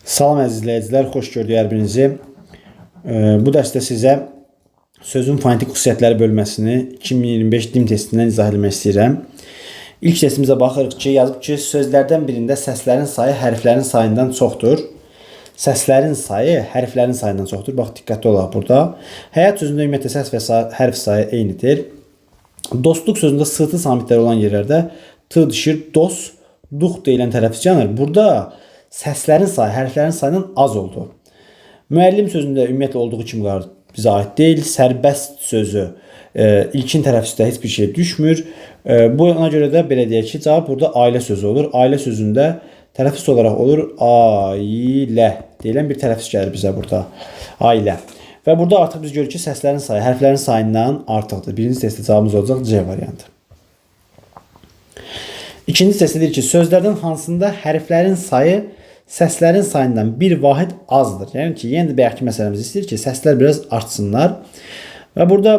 Salam əziz izləyicilər, xoş gördük hər birinizi. Bu dərsdə sizə sözün fonetik xüsusiyyətləri bölməsini 2025 dim testindən izah etmək istəyirəm. İlk testimizə baxırıq ki, yazıb ki, sözlərdən birində səslərin sayı hərflərin sayından çoxdur. Səslərin sayı hərflərin sayından çoxdur. Bax, diqqətli olaq burada. Həyat sözündə ümumiyyətlə səs və hərf sayı eynidir. Dostluq sözündə sıtı samitlər olan yerlərdə t düşür, dos, duq deyilən tələffüz yanır. Burada səslərin sayı hərflərin sayından az oldu. Müəllim sözündə ümumiyyətlə olduğu kimi qalır, bizə aid deyil. Sərbəst sözü ilkin tələffüzdə heç bir şey düşmür. Buna görə də belə deyək ki, cavab burada ailə sözü olur. Ailə sözündə tələffüz olaraq olur ailə deyilən bir tələffüz gəlir bizə burada. Ailə. Və burada artıq biz görürük ki, səslərin sayı hərflərin sayından artıqdır. Birinci testdə cavabımız olacaq C variantı. İkinci testdə deyir ki, sözlərdən hansında hərflərin sayı səslərin sayından bir vahid azdır. Yəni ki, yenə də bayaqki məsələmiz istəyir ki, səslər biraz artsınlar. Və burada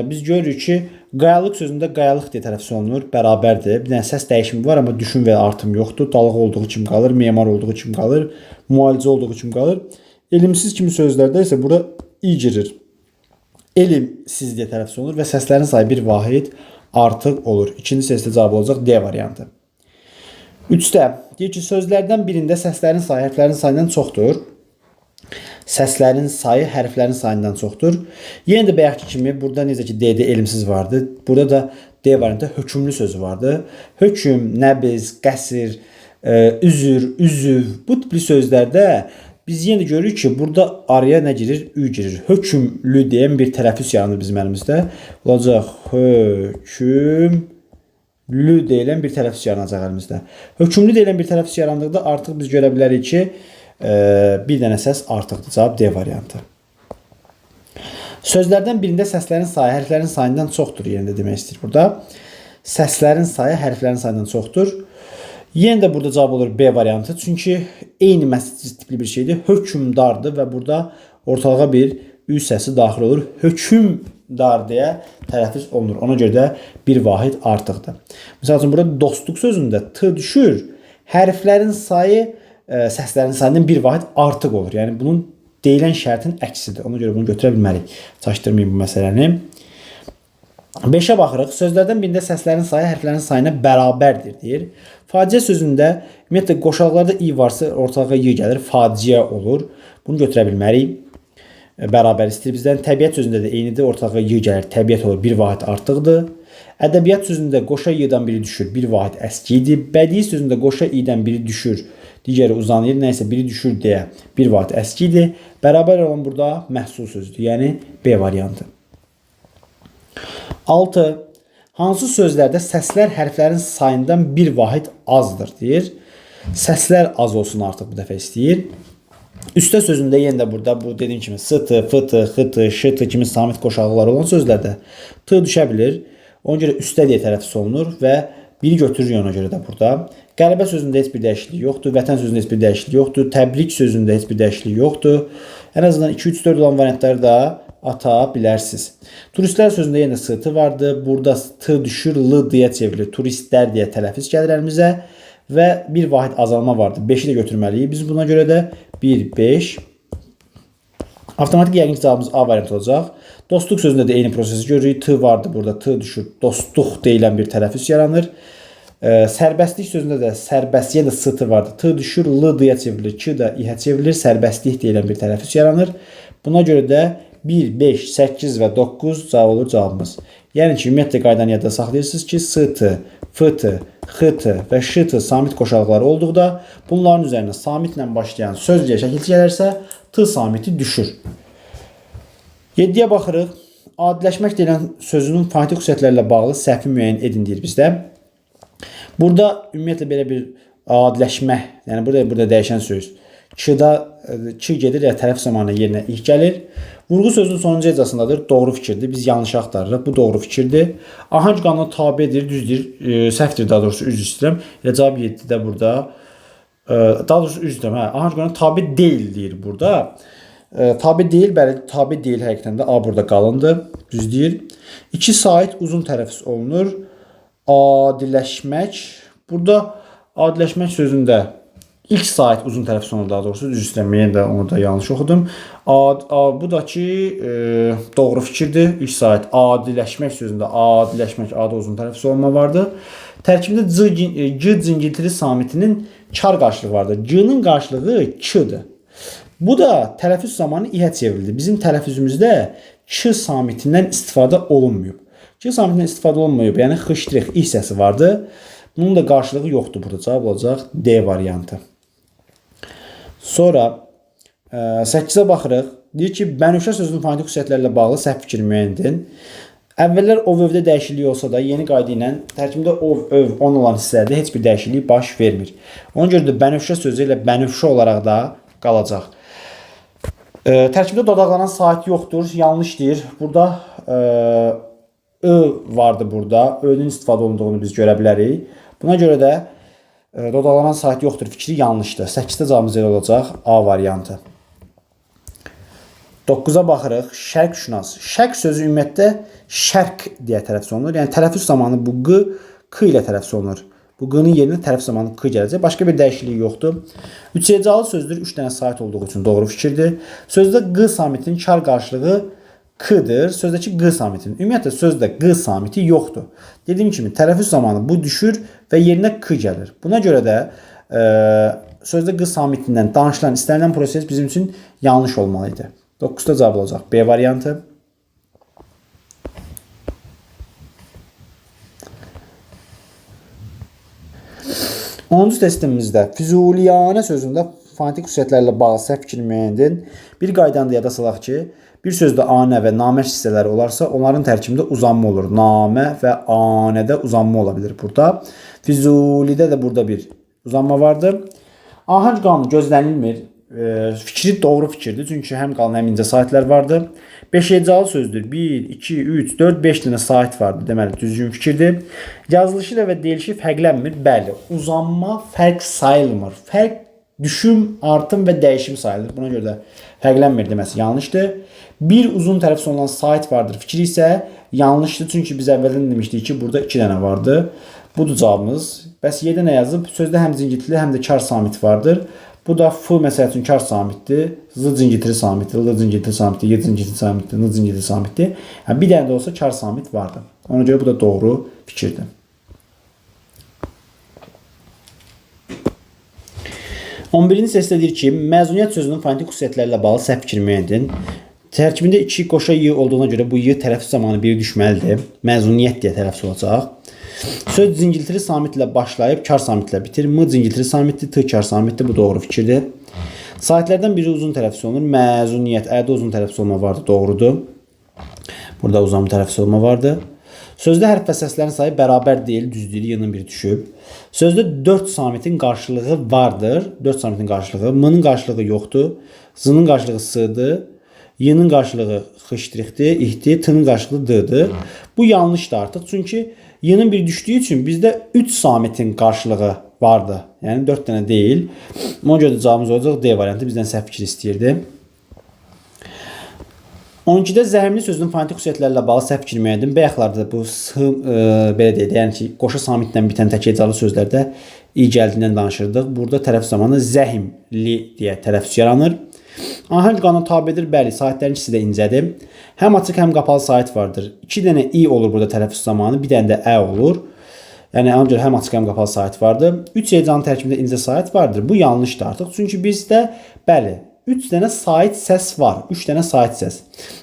biz görürük ki, qayalıq sözündə qayalıq deyə tələffüz olunur, bərabərdir. Bir dənə səs dəyişimi var, amma düşün və artım yoxdur. Dalğı olduğu kimi qalır, memar olduğu kimi qalır, müalicə olduğu kimi qalır. Elmsiz kimi sözlərdə isə burada i girir. Elmsiz deyə tələffüz olunur və səslərin sayı bir vahid artıq olur. İkinci testdə cavab olacaq D variantı. 3-də deyir ki, sözlərdən birində səslərin sayı hərflərin sayından çoxdur. Səslərin sayı hərflərin sayından çoxdur. Yenə də bayaqki kimi burada necə ki D-də elmsiz vardı. Burada da D variantında hökümlü sözü vardı. Höküm, nəbiz, qəsir, üzür, üzüv bu tipli sözlərdə biz yenə də görürük ki, burada araya nə girir? Ü girir. Hökümlü deyən bir tələffüz yaranır bizim əlimizdə. Olacaq hökümlü deyilən bir tələffüz yaranacaq əlimizdə. Hökümlü deyilən bir tələffüz yarandıqda artıq biz görə bilərik ki, bir dənə səs artıqdır. Cavab D variantı. Sözlərdən birində səslərin sayı hərflərin sayından çoxdur. Yenə də demək istəyir burada. Səslərin sayı hərflərin sayından çoxdur. Yenə də burada cavab olur B variantı. Çünki eyni məsəl tipli bir şeydir. Hökümdardır və burada ortalığa bir ü səsi daxil olur. Hökümdar deyə tələffüz olunur. Ona görə də bir vahid artıqdır. Məsəl üçün burada dostluq sözündə t düşür. Hərflərin sayı səslərin sayından bir vahid artıq olur. Yəni bunun deyilən şərtin əksidir. Ona görə bunu götürə bilmərik. Çaşdırmayın bu məsələni. 5-ə baxırıq. Sözlərdən birində səslərin sayı hərflərin sayına bərabərdir deyir. Faciə sözündə ümumiyyətlə qoşallarda i varsa ortalığa y gəlir, faciə olur. Bunu götürə bilmərik. Bərabər istəyir bizdən. Təbiət sözündə də eynidir, ortalığa y gəlir, təbiət olur, bir vahid artıqdır. Ədəbiyyat sözündə qoşa y-dən biri düşür, bir vahid əskidir. Bədii sözündə qoşa i-dən biri düşür, digəri uzanır, nəysə biri düşür deyə bir vahid əskidir. Bərabər olan burada məhsul sözüdür, yəni B variantı. 6. Hansı sözlərdə səslər hərflərin sayından bir vahid azdır deyir. Səslər az olsun artıq bu dəfə istəyir. Üstə sözündə yenə də burada bu dediyim kimi sıtı, fıtı, xıtı, şıtı kimi samit qoşaqları olan sözlərdə t düşə bilir. Ona görə üstə deyə tələffüz olunur və biri götürür ona görə də burada. Qələbə sözündə heç bir dəyişiklik yoxdur. Vətən sözündə heç bir dəyişiklik yoxdur. Təbrik sözündə heç bir dəyişiklik yoxdur. Ən azından 2, 3, 4 olan variantları da ata bilərsiniz. Turistlər sözündə yenə sıtı vardı. Burada t düşür, l deyə çevrilir. Turistlər deyə tələffüz gəlir əlimizə və bir vahid azalma vardı. 5-i də götürməliyik. Biz buna görə də 1, 5. Avtomatik yəqin cavabımız A variantı olacaq. Dostluq sözündə də eyni prosesi görürük. T vardı burada. T düşür. Dostluq deyilən bir tələffüz yaranır. Sərbəstlik sözündə də sərbəst yenə sıtı vardı. T düşür, l deyə çevrilir. Q da i-hə çevrilir. Sərbəstlik deyilən bir tələffüz yaranır. Buna görə də 1, 5, 8 və 9 cavab olur cavabımız. Yəni ki, ümumiyyətlə qaydanı yadda saxlayırsınız ki, sıtı, fıtı, xıtı və şıtı samit qoşalqları olduqda bunların üzərinə samitlə başlayan söz deyə şəkilçi gələrsə t samiti düşür. 7-yə baxırıq. Adiləşmək deyilən sözünün fonetik xüsusiyyətlərlə bağlı səhvi müəyyən edin deyir bizdə. Burada ümumiyyətlə belə bir adiləşmə, yəni burada dəyişən söz. Ç gedir ya tərəf zamanı yerinə ilk gəlir. Vurğu sözünün sonuncu ecasındadır. Doğru fikirdir. Biz yanlış axtarırıq. Bu doğru fikirdir. Ahəng qanuna tabedir, düzdür. Səhvdir daha doğrusu, üzr istəyirəm. Elə cavab 7-də burada. Daha doğrusu üzr istəyirəm. Ahəng qanuna tabe deyil deyir burada. Tabe deyil, bəli, tabe deyil həqiqətən də A burada qalındır. Düz deyir. 2 sait uzun tələffüz olunur. Adiləşmək. Burada adiləşmək sözündə İlk sait uzun tələffüz olunur daha doğrusu. Düz istəməyən də onu da yanlış oxudum. Bu da ki doğru fikirdir. İlk sait adiləşmək sözündə adiləşmək adı uzun tələffüz olma vardı. Tərkibində c cingiltili samitinin çar qarşılığı vardı. C-nin qarşılığı k-dır. Bu da tələffüz zamanı i-yə çevrildi. Bizim tələffüzümüzdə k samitindən istifadə olunmuyub. K samitindən istifadə olunmuyub. Yəni x-i hissəsi vardı. Bunun da qarşılığı yoxdur burada. Cavab olacaq D variantı. Sonra 8-ə baxırıq. Deyir ki, bənövşə sözünün fonetik xüsusiyyətlərlə bağlı səhv fikir müəyyən edin. Əvvəllər ov övdə dəyişiklik olsa da yeni qayda ilə tərkibində ov, öv, on olan hissələrdə heç bir dəyişiklik baş vermir. Ona görə də bənövşə sözü ilə bənövşə olaraq da qalacaq. Tərkibdə dodaqlanan sait yoxdur. Yanlış deyir. Burada ö vardı burada. Ö'nün istifadə olunduğunu biz görə bilərik. Buna görə də dodaqlanan sait yoxdur fikri yanlışdır. 8-də cavabımız elə olacaq A variantı. 9-a baxırıq. Şərqşünas. Şərq sözü ümumiyyətlə şərq deyə tələffüz olunur. Yəni tələffüz zamanı bu q, k ilə tələffüz olunur. Bu q'nın yerinə tələffüz zamanı k gələcək. Başqa bir dəyişiklik yoxdur. Üçhecalı sözdür. 3 dənə sait olduğu üçün doğru fikirdir. Sözdə q samitinin çar qarşılığı k-dır. Sözdəki q samitinin. Ümumiyyətlə sözdə q samiti yoxdur. Dediyim kimi tələffüz zamanı bu düşür və yerinə k gəlir. Buna görə də sözdə q samitindən danışılan istənilən proses bizim üçün yanlış olmalıydı. 9-da cavab olacaq B variantı. Onuncu testimizdə Füzuliyanə sözündə fonetik xüsusiyyətlərlə bağlı səhv fikir müəyyən edin. Bir qaydanda yada salaq ki, bir sözdə anə və namə hissələri olarsa, onların tərkibində uzanma olur. Namə və anədə uzanma ola bilir burada. Füzulidə də burada bir uzanma vardır. Ahəng qanunu gözlənilmir. Fikri doğru fikirdir. Çünki həm qalın həm incə saitlər vardır. 5 hecalı sözdür. 1, 2, 3, 4, 5 dənə sait vardır. Deməli, düzgün fikirdir. Yazılışı ilə və deyilişi fərqlənmir. Bəli, uzanma fərq sayılmır. Fərq düşüm, artım və dəyişim sayılır. Buna görə də fərqlənmir deməsi yanlışdır. Bir uzun tələffüz olunan sait vardır. Fikri isə yanlışdır. Çünki biz əvvəldən demişdik ki, burada 2 dənə vardır. Budur cavabımız. Bəs 7 nə yazıb? Sözdə həm cingiltili, həm də kar samit vardır. Bu da f məsəl üçün kar samitdir. Z cingiltili samitdir. L cingiltili samitdir. Y cingiltili samitdir. N cingiltili samitdir. Yəni, bir dənə də olsa kar samit vardır. Ona görə bu da doğru fikirdir. 11-ci testdə deyir ki, məzuniyyət sözünün fonetik xüsusiyyətlərlə bağlı səhv fikir müəyyən edin. Tərkibində 2 qoşa y olduğuna görə bu y tələffüz zamanı 1 düşməlidir. Məzuniyyət deyə tələffüz olacaq. Söz cingiltili samitlə başlayıb kar samitlə bitir. M cingiltili samitdir, t kar samitdir. Bu doğru fikirdir. Saitlərdən biri uzun tələffüz olunur. Məzuniyyət, ədə uzun tələffüz olma vardı. Doğrudur. Burada uzun tələffüz olma vardı. Sözdə hərf və səslərin sayı bərabər deyil, düzdür, y-nin biri düşüb. Sözdə 4 samitin qarşılığı vardır. 4 samitin qarşılığı. M-nin qarşılığı yoxdur. Z-ın qarşılığı s-dır. Y-nin qarşılığı x-dir, ih-dir, t-nin qarşılığı d-dır. Bu yanlışdır artıq. Çünki y-nin biri düşdüyü üçün bizdə 3 samitin qarşılığı vardı. Yəni 4 dənə deyil. Ona görə də cavabımız olacaq D variantı. Bizdən səhv fikir istəyirdi. 12-də zəhmli sözünün fonetik xüsusiyyətlərlə bağlı səhv fikir müəyyən edin. Bayaqlarda bu belə deyək, yəni ki, qoşa samitlə bitən tək hecalı sözlərdə i gəldiyindən danışırdıq. Burada tələffüz zamanı zəhimli deyə tələffüz yaranır. Ahəng qanuna tabedir. Bəli, saitlərin ikisi də incədir. Həm açıq, həm qapalı sait vardır. 2 dənə i olur burada tələffüz zamanı, bir dənə də ə olur. Yəni ancaq həm açıq, həm qapalı sait vardır. 3 hecanın tərkibində incə sait vardır. Bu yanlışdır artıq. Çünki bizdə bəli 3 dənə sait səs var. 3 dənə sait səs.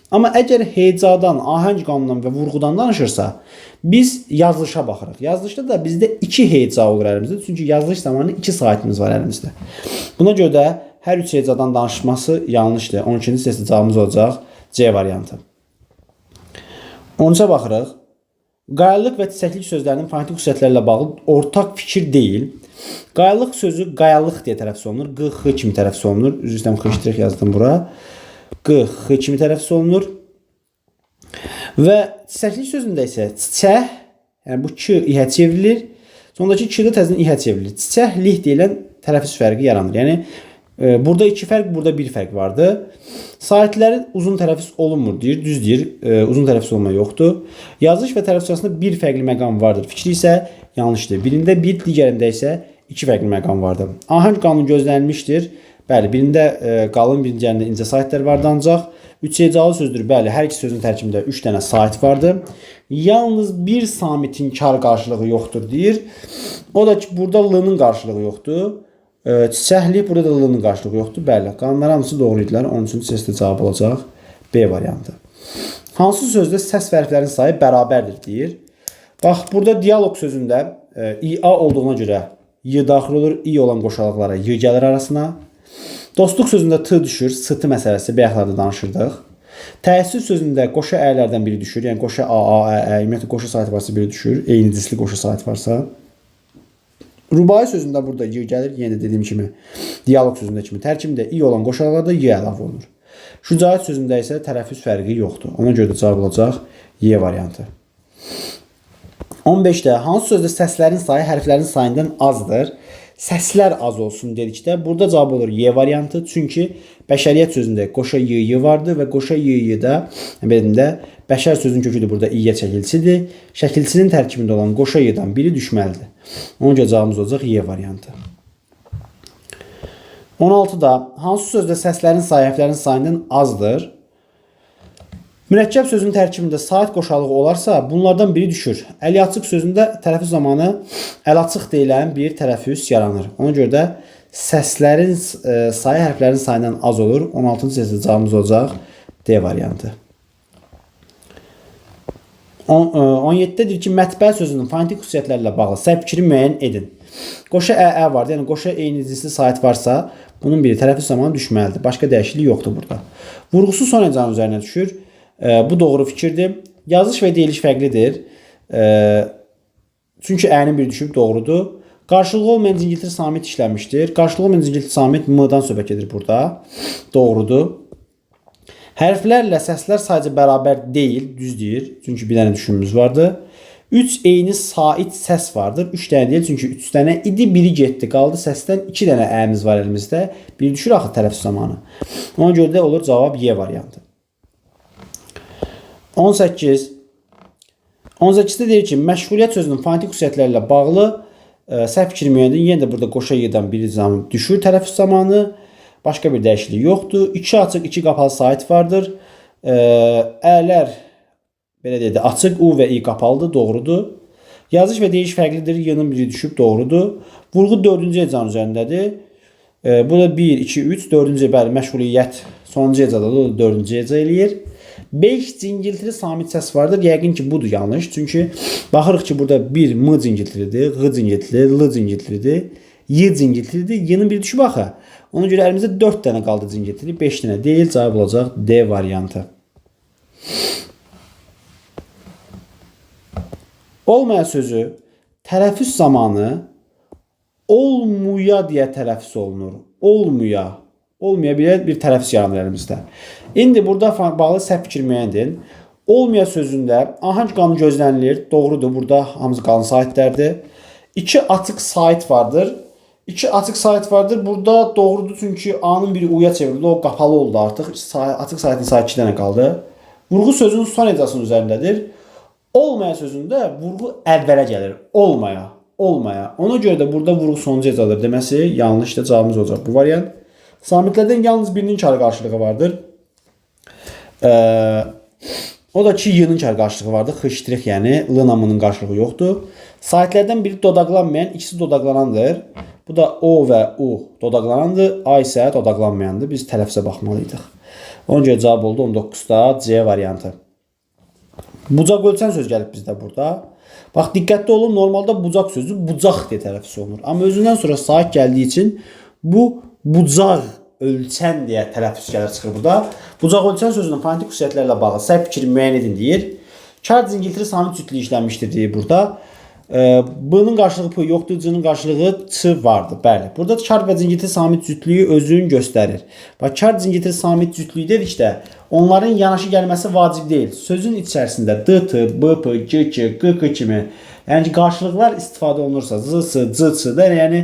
Amma əgər hecadan, ahəng qanunundan və vurğudan danışırsa, biz yazılışa baxırıq. Yazılışda da bizdə 2 heca olur əlimizdə. Çünki yazılış zamanı 2 saitimiz var əlimizdə. Buna görə də hər 3 hecadan danışması yanlışdır. 12-ci testdə cavabımız olacaq C variantı. 13-ə baxırıq. Qayalıq və çiçəklik sözlərinin fonetik xüsusiyyətlərlə bağlı ortaq fikir deyil. Qayalıq sözü qayalıq deyə tələffüz olunur. Q, x kimi tələffüz olunur. Üzr istəyirəm, x yazdım bura. Q, x kimi tələffüz olunur. Və çiçəklik sözündə isə çiçək, yəni bu k i-hə çevrilir. Sondakı k-də təzədən i-hə çevrilir. Çiçəklik deyilən tələffüz fərqi yaranır. Yəni burada 2 fərq, burada 1 fərq vardı. Saitlərin uzun tələffüz olunmur deyir, düz deyir. Uzun tələffüz olma yoxdur. Yazılış və tələffüz arasında bir fərqli məqam vardır. Fikri isə yanlışdır. Birində 1, digərində isə İki fərqli məqam vardı. Ahəng qanunu gözlənilmişdir. Bəli, birində qalın, birində incə saitlər vardı ancaq. Üç hecalı sözdür. Bəli, hər iki sözün tərkibində 3 dənə sait vardı. Yalnız bir samitin kar qarşılığı yoxdur deyir. O da ki, burada l-nın qarşılığı yoxdur. Çiçəklik, burada da l-nın qarşılığı yoxdur. Bəli, qanunlar hamısı doğru idilər. Onun üçün seçili cavab olacaq B variantı. Hansı sözdə səs və hərflərin sayı bərabərdir deyir. Bax, burada dialoq sözündə İA olduğuna görə Y daxil olur. İ olan qoşalıqlara Y gəlir arasına. Dostluq sözündə T düşür. S-tı məsələsi bayaqlarda danışırdıq. Təəssüf sözündə qoşa əylərdən biri düşür. Yəni qoşa A, ümumiyyətlə qoşa saiti varsa biri düşür. Eyni disli qoşa saiti varsa. Rubai sözündə burada Y gəlir. Yenə dediyim kimi dialoq sözündə kimi tərkibində İ olan qoşalıqlarda Y əlavə olunur. Şücaət sözündə isə tərəffüz fərqi yoxdur. Ona görə də cavab olacaq Y variantı. 15-də hansı sözdə səslərin sayı hərflərin sayından azdır? Səslər az olsun dedikdə burada cavab olur Y variantı. Çünki bəşəriyyət sözündə qoşa Y vardı və qoşa Y-də belində bəşər sözün köküdür burada İ-yə çəkilsidir. Şəkilsinin tərkibində olan qoşa Y-dan biri düşməlidir. Ona görə cavabımız olacaq Y variantı. 16-da hansı sözdə səslərin sayı hərflərin sayından azdır? Mürəkkəb sözün tərkibində sait qoşalığı olarsa, bunlardan biri düşür. Əli açıq sözündə tərəfüz zamanı əl açıq deyilən bir tərəfüz yaranır. Ona görə də səslərin sayı hərflərin sayından az olur. 16-cı seçili cavabımız olacaq D variantı. 17-də deyir ki, mətbəə sözünün fonetik xüsusiyyətlərlə bağlı səhv fikri müəyyən edin. Qoşa ə vardı, yəni qoşa eyni cinsli sait varsa, bunun biri tərəfüz zamanı düşməlidir. Başqa dəyişiklik yoxdur burada. Vurğusu son hecanın üzərinə düşür. Bu doğru fikirdir. Yazış və deyiliş fərqlidir. Çünki ənin biri düşüb doğrudur. Qarşılığı olmayan cingiltili samit işlənmişdir. Qarşılığı olmayan cingiltili samit M-dan söhbət edir burada. Doğrudur. Hərflərlə səslər sadəcə bərabər deyil, düz deyir. Çünki bir dənə düşünümüz vardı. 3 eyni sait səs vardır. 3 dənə deyil, çünki 3 dənə idi, biri getdi. Qaldı səsdən 2 dənə əyimiz var əlimizdə. Biri düşür axı tərəfüz zamanı. Ona görə də olur cavab Y variantı. 18. 18-də deyir ki, məşğuliyyət sözünün fonetik xüsusiyyətlərlə bağlı səhv fikir müəyyəndir. Yenə də burada qoşa Y-dan biri düşür tərəfüz zamanı. Başqa bir dəyişiklik yoxdur. 2 açıq, 2 qapalı sait vardır. Ələr belə deyək də açıq, U və I qapalıdır, doğrudur. Yazış və deyiş fərqlidir. Y-nın biri düşüb, doğrudur. Vurğu 4-cü hecanın üzərindədir. Burada 1, 2, 3, 4-cü bəli məşğuliyyət sonuncu hecada da 4-cü heca eləyir. 5 cingiltili samit səs vardır. Yəqin ki, budur yanlış. Çünki baxırıq ki, burada bir M cingiltilidir, G cingiltilidir, L cingiltilidir, Y cingiltilidir. Y-nın biri düşüb axı. Ona görə əlimizdə 4 dənə qaldı cingiltili, 5 dənə deyil. Cavab olacaq D variantı. Olmaya sözü tərəfüz zamanı olmuya deyə tələffüz olunur. Olmuya. Olmaya bir tərəfüz yaranır əlimizdə. İndi burada bağlı səhv fikir müəyyəndir. Olmaya sözündə ahəng qanunu gözlənilir. Doğrudur. Burada hamısı qalın saitlərdir. 2 açıq sait vardır. 2 açıq sait vardır. Burada doğrudur çünki A-nın biri U-ya çevrildi. O qapalı oldu artıq. Açıq saitin sayı 2 dənə qaldı. Vurğu sözünün son hecasının üzərindədir. Olmaya sözündə vurğu əvvələ gəlir. Olmaya. Olmaya. Ona görə də burada vurğu sonuncu hecadır deməsi yanlışdır. Cavabımız olacaq bu variant. Samitlərdən yalnız birinin kar qarşılığı vardır. O da ki, Y-nın kar qarşılığı vardır. X-, yəni L-namının qarşılığı yoxdur. Saitlərdən biri dodaqlanmayan, ikisi dodaqlanandır. Bu da O və U dodaqlanandır. A isə dodaqlanmayandır. Biz tələffüzə baxmalıydıq. Ona görə cavab oldu 19-da C variantı. Bucaq ölçən söz gəlib bizdə burada. Bax, diqqətli olun, normalda bucaq sözü bucaq deyə tələffüz olunur. Amma özündən sonra sait gəldiyi üçün bu bucaq ölçən deyə tələffüz gəlir çıxır burada. Bucaq ölçən sözünün fonetik xüsusiyyətlərlə bağlı səhv fikri müəyyən edin deyir. Kar cingiltili samit cütlüyü işlənmişdir deyir burada. B-nın qarşılığı P yoxdur, C-nın qarşılığı Ç vardır. Bəli. Burada kar və cingiltili samit cütlüyü özünü göstərir. Bax, kar cingiltili samit cütlüyü dedikdə onların yanaşı gəlməsi vacib deyil. Sözün içərisində D-T, B-P, G-K, G-K kimi yəni qarşılıqlar istifadə olunursa, Z-S, C-Ç-də yəni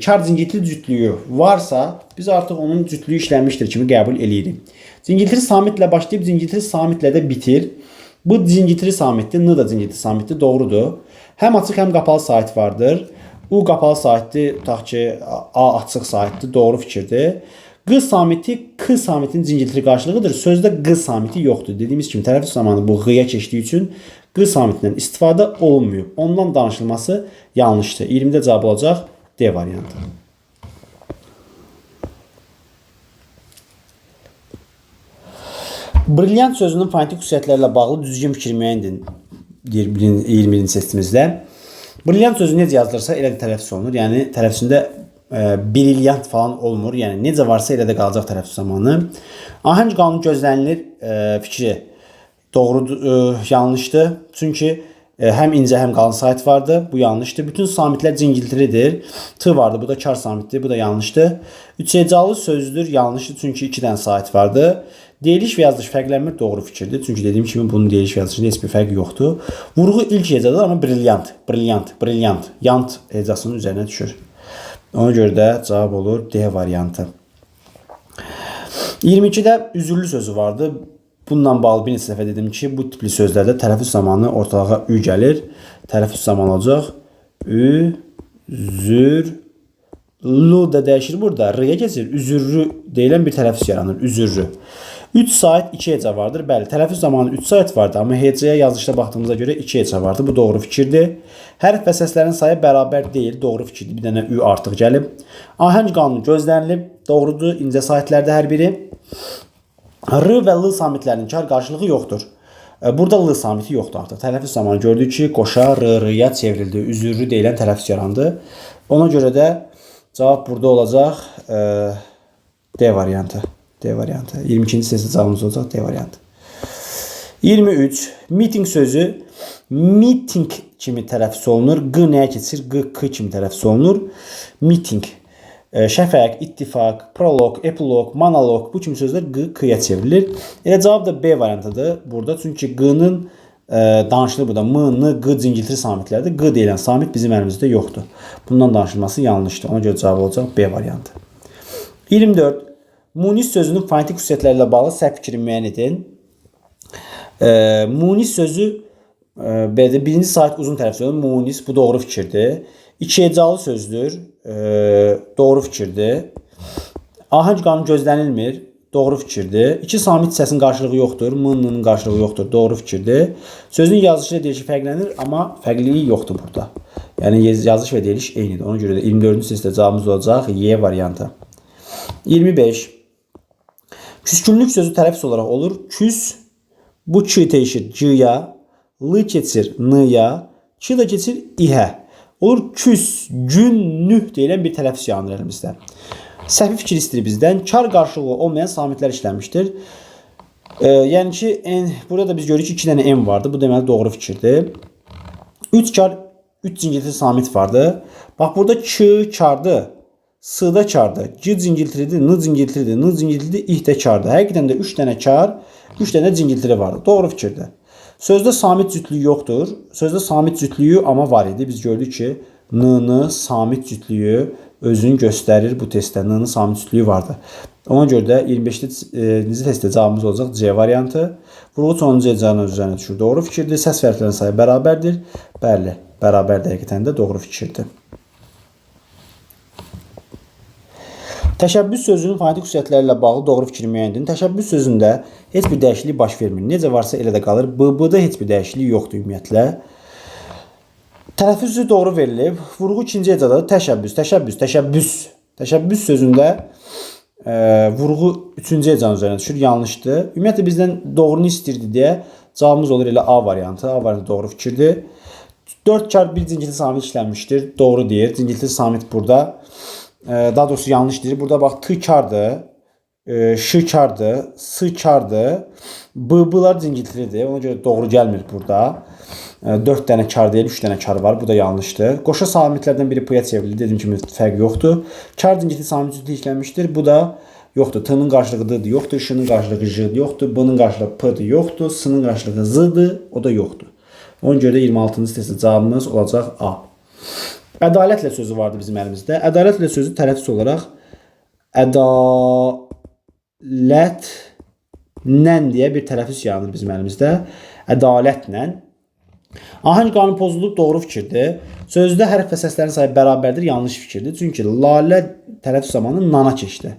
kar cingiltili cütlüyü varsa biz artıq onun cütlüyü işlənmişdir kimi qəbul eləyirik. Cingiltili samitlə başlayıb cingiltili samitlə də bitir. Bu cingiltili samitdir, N da cingiltili samitdir, doğrudur. Həm açıq, həm qapalı sait vardır. U qapalı sahitdir, tutaq ki, A açıq sahitdir, doğru fikirdir. Q samiti K samitinin cingiltili qarşılığıdır. Sözdə Q samiti yoxdur. Dediyimiz kimi tələffüz zamanı bu Q-ya keçdiyi üçün Q samitindən istifadə olunmuyor. Ondan danışılması yanlışdır. 20-də cavab olacaq D variantı. Brilliant sözünün fonetik xüsusiyyətlərlə bağlı düzgün fikir müəyyən edin, deyir 20-ci testimizdə. Brilliant sözü necə yazılırsa elə də tələffüz olunur. Yəni tələffüzündə brilliant falan olmur. Yəni necə varsa elə də qalacaq tələffüz zamanı. Ahəng qanunu gözlənilir fikri doğrudur, yanlışdır. Çünki həm incə, həm qalın sahit vardı. Bu yanlışdır. Bütün samitlər cingiltilidir. T vardı. Bu da kar samitdir. Bu da yanlışdır. Üçhecalı sözdür. Yanlışdır. Çünki 2 dənə sahit vardı. Deyiliş və yazılış fərqlənmir. Doğru fikirdir. Çünki dediyim kimi bunun deyiliş və yazılışında heç bir fərq yoxdur. Vurğu ilk hecadır, amma brilliant, brilliant, brilliant, yant hecasının üzərinə düşür. Ona görə də cavab olur D variantı. 22-də üzürlü sözü vardı. Bununla bağlı bir neçə dəfə dedim ki, bu tipli sözlərdə tələffüz zamanı ortalığa ü gəlir. Tələffüz zamanı olacaq. Ü, zür, lu da dəyişir burada. R-yə keçir. Üzürlü deyilən bir tələffüz yaranır. Üzürlü. 3 sait 2 heca vardır. Bəli, tələffüz zamanı 3 sait vardı, amma hecaya yazılışda baxdığımıza görə 2 heca vardı. Bu doğru fikirdir. Hərf və səslərin sayı bərabər deyil. Doğru fikirdir. Bir dənə ü artıq gəlib. Ahəng qanunu gözlənilib. Doğrudur. İncə saitlərdə hər biri. R və L samitlərinin kar qarşılığı yoxdur. Burada L samiti yoxdur artıq. Tələffüz zamanı gördük ki, qoşa R-ya çevrildi. Üzürlü deyilən tələffüz yarandı. Ona görə də cavab burada olacaq D variantı. D variantı. 22-ci sesli cavabımız olacaq D variantı. 23. Meeting sözü meeting kimi tələffüz olunur. Q nəyə keçir? Q kimi tələffüz olunur. Meeting. Şəfəq, ittifaq, prolog, epilog, monolog bu kimi sözlər Q-ya çevrilir. Elə cavab da B variantıdır burada. Çünki Q-nın danışılığı burada. M-N, Q cingiltili samitlərdir. Q deyilən samit bizim əlimizdə yoxdur. Bundan danışılması yanlışdır. Ona görə cavab olacaq B variantı. 24. Munis sözünün fonetik xüsusiyyətləri ilə bağlı səhv fikri müəyyən edin. Munis sözü birinci sait uzun tələffüz olunur. Munis bu doğru fikirdir. İki hecalı sözdür. Doğru fikirdir. Ahəng qanunu gözlənilmir. Doğru fikirdir. İki samit səsin qarşılığı yoxdur. M-nın qarşılığı yoxdur. Doğru fikirdir. Sözün yazılışı ilə deyilişi fərqlənir, amma fərqliliyi yoxdur burada. Yəni yazılış və deyiliş eynidir. Ona görə də 24-cü sesdə cavabımız olacaq Y variantı. 25. Küskünlük sözü tələffüz olaraq olur. Küs, bu Q dəyişir C-ya, L keçir N-ya, Q da keçir İ-hə. Olur küs, günlük deyilən bir tələffüz yaranır əlimizdə. Səhvi fikir istəyir bizdən. Kar qarşılığı olmayan samitlər işlənmişdir. Yəni ki, burada da biz görürük ki, 2 dənə M vardı. Bu deməli doğru fikirdir. 3 kar, 3 cingiltili samit vardı. Bax, burada Q kardır. S-da kardır. G cingiltilidir, N cingiltilidir, N cingiltilidir, İ-də kardır. Həqiqətən də 3 dənə kar, 3 dənə cingiltili vardı. Doğru fikirdir. Sözdə samit cütlüyü yoxdur. Sözdə samit cütlüyü amma var idi. Biz gördük ki, N-nı samit cütlüyü özünü göstərir bu testdə. N-nın samit cütlüyü vardı. Ona görə də 25-ci testdə cavabımız olacaq C variantı. Vurğu sonuncu hecanın üzərinə düşür. Doğru fikirdir. Səs fərqlərinin sayı bərabərdir. Bəli, bərabər dəqiqətən də doğru fikirdir. Təşəbbüs sözünün fonetik xüsusiyyətləri ilə bağlı doğru fikri müəyyən edin. Təşəbbüs sözündə heç bir dəyişiklik baş vermir. Necə varsa elə də qalır. B-B-də heç bir dəyişiklik yoxdur ümumiyyətlə. Tələffüzü doğru verilib. Vurğu ikinci hecadadır. Təşəbbüs, təşəbbüs, təşəbbüs. Təşəbbüs sözündə vurğu üçüncü hecanın üzərinə düşür. Yanlışdır. Ümumiyyətlə bizdən doğrunu istəyirdi deyə cavabımız olur elə A variantı. A variantı doğru fikirdir. 4 kar 1 cingiltili samit işlənmişdir. Doğru deyir. Cingiltili samit burada. Daha doğrusu yanlış deyir. Burada bax T kardır, Ş kardır, S kardır. B-B'lar cingiltilidir. Ona görə doğru gəlmir burada. 4 dənə kar deyil, 3 dənə kar var. Bu da yanlışdır. Qoşa samitlərdən biri P-yə çevrilir. Dediyim kimi fərq yoxdur. Kar cingiltili samit cütlü işlənmişdir. Bu da yoxdur. T-nın qarşılığı D-dir, yoxdur. Ş-nın qarşılığı J-dir, yoxdur. B-nın qarşılığı P-dir, yoxdur. S-nın qarşılığı Z-dir, o da yoxdur. Ona görə də 26-cı testdə cavabımız olacaq A. Ədalətlə sözü vardı bizim əlimizdə. Ədalətlə sözü tələffüz olaraq ədalətlə deyə bir tələffüz yaranır bizim əlimizdə. Ədalətlə. Ahəng qanunu pozulub doğru fikirdir. Sözdə hərf və səslərin sayı bərabərdir, yanlış fikirdir. Çünki lalə tələffüz zamanı nana keçdi.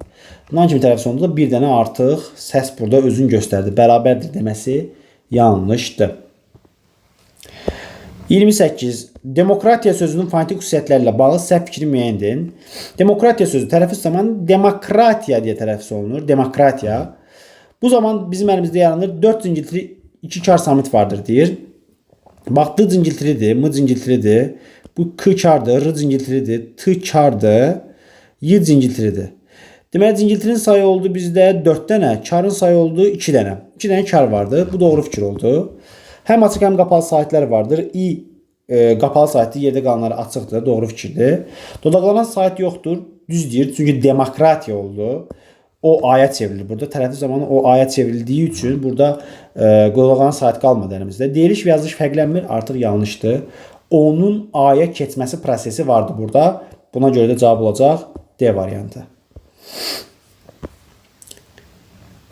Nan kimi tələffüz olunduğunda bir dənə artıq səs burada özünü göstərdi. Bərabərdir deməsi yanlışdır. 28. Demokratiya sözünün fonetik xüsusiyyətlərlə bağlı səhv fikri müəyyən edin. Demokratiya sözü tələffüz zamanı demokratiya deyə tələffüz olunur. Demokratiya. Bu zaman bizim əlimizdə yaranır 4 zingiltili 2 kar samit vardır deyir. Bax, d zingiltilidir, m zingiltilidir. Bu k kardır, r zingiltilidir, t kardır, y zingiltilidir. Deməli, zingiltilinin sayı oldu bizdə 4 dənə, karın sayı oldu 2 dənə. 2 dənə kar vardı. Bu doğru fikir oldu. Həm açıq, həm qapalı sahitlər vardır. Qapalı sahitli yerdə qalanları açıqdır, doğru fikirdir. Dodaqlanan sahit yoxdur, düz deyir. Çünki demokratiya oldu. O aya çevrilir. Burada tələffüz zamanı o aya çevrildiyi üçün burada dodaqlanan sahit qalmadı əlimizdə. Deyiliş və yazılış fərqlənmir, artıq yanlışdır. Onun aya keçməsi prosesi vardı burada. Buna görə də cavab olacaq D variantı.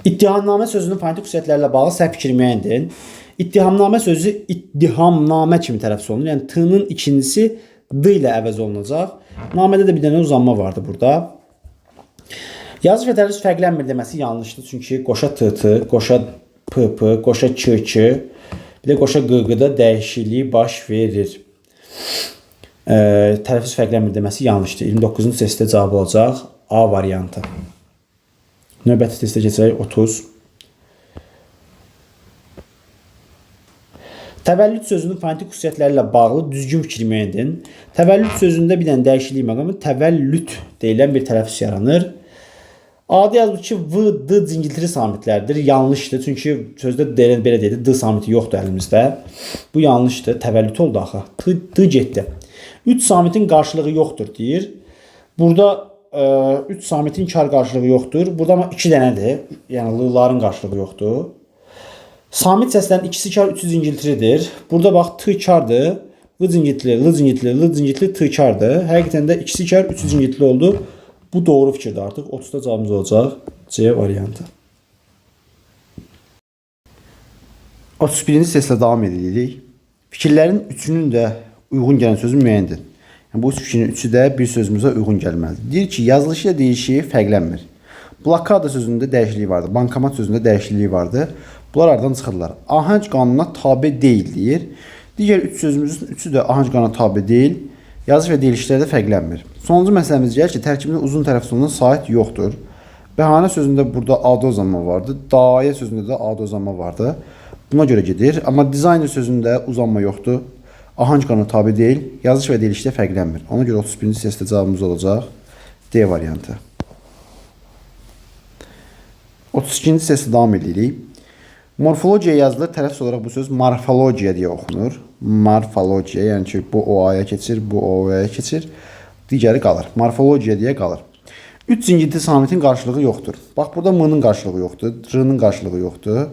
İttihamnamə sözünün fonetik xüsusiyyətlərlə bağlı səhv fikir müəyyən edin. İttihamnamə sözü ittihamnamə kimi tələffüz olunur. Yəni t-nın ikincisi d ilə əvəz olunacaq. Namədə də bir dənə uzanma vardı burada. Yazı və tələffüz fərqlənmir deməsi yanlışdır. Çünki qoşa t-t, qoşa p-p, qoşa ç-ç, bir də qoşa q-qda dəyişiklik baş verir. Tələffüz fərqlənmir deməsi yanlışdır. 29-cu testdə cavab olacaq A variantı. Növbəti testə keçərək 30. Təvəllüd sözünün fonetik xüsusiyyətləri ilə bağlı düzgün fikir müəyyən edin. Təvəllüd sözündə bir dənə dəyişiklik məqamı təvəllüd deyilən bir tələffüz yaranır. A'da yazılır ki, v, d zingiltili samitlərdir. Yanlışdır. Çünki sözdə belə deyildi. D samiti yoxdur əlimizdə. Bu yanlışdır. Təvəllüd oldu axı. D getdi. 3 samitin qarşılığı yoxdur deyir. Burada 3 samitin kar qarşılığı yoxdur. Burada amma 2 dənədir. Yəni l-ların qarşılığı yoxdur. Samit səslərin ikisi kar, 3 zingiltilidir. Burada bax t kardır. V zingiltili, l zingiltili, l zingiltili, t kardır. Həqiqətən də ikisi kar, 3 zingiltili oldu. Bu doğru fikirdir artıq. 30-da cavabımız olacaq C variantı. 31-ci testlə davam edirik. Fikirlərin üçünün də uyğun gələn sözü müəyyən edin. Yəni, bu üç fikrin üçü də bir sözümüzə uyğun gəlməlidir. Deyir ki, yazılışı ilə deyişi fərqlənmir. Blokada sözündə dəyişikliyi vardı. Bankomat sözündə dəyişikliyi vardı. Bunlar aradan çıxırlar. Ahəng qanununa tabe deyil deyir. Digər üç sözümüzün üçü də ahəng qanununa tabe deyil. Yazı və deyilişlərdə fərqlənmir. Sonuncu məsələmiz gəlir ki, tərkibində uzun tələffüz olunan sahit yoxdur. Bəhanə sözündə burada A-da uzanma vardı. Dayə sözündə də A-da uzanma vardı. Buna görə gedir. Amma dizayner sözündə uzanma yoxdur. Ahəng qanununa tabe deyil. Yazış və deyilişdə fərqlənmir. Ona görə 31-ci testdə cavabımız olacaq D variantı. 32-ci testdə davam edirik. Morfologiya yazılır. Tələffüz olaraq bu söz morfologiya deyə oxunur. Morfologiya, yəni ki, bu o-aya keçir, bu o-aya keçir. Digəri qalır. Morfologiya deyə qalır. 3 zingiltili samitin qarşılığı yoxdur. Bax, burada m-nın qarşılığı yoxdur, r-nın qarşılığı yoxdur,